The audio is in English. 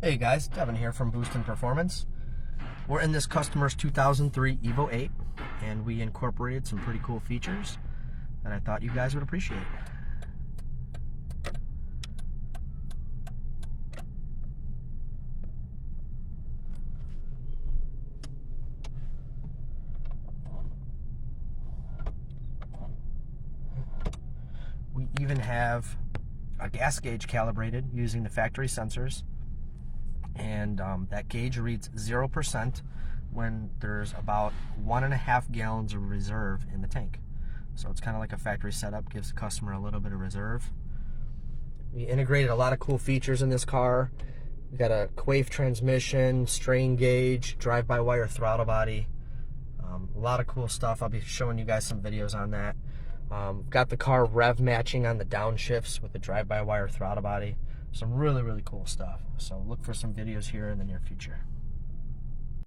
Hey guys, Devin here from Boostin Performance. We're in this customer's 2003 Evo 8 and we incorporated some pretty cool features that I thought you guys would appreciate. We even have a gas gauge calibrated using the factory sensors, and that gauge reads 0% when there's about 1.5 gallons of reserve in the tank. So it's kind of like a factory setup, gives the customer a little bit of reserve. We integrated a lot of cool features in this car. We got a Quaife transmission, strain gauge, drive-by-wire throttle body. A lot of cool stuff. I'll be showing you guys some videos on that. Got the car rev matching on the downshifts with the drive-by-wire throttle body. Some really, really cool stuff. So look for some videos here in the near future.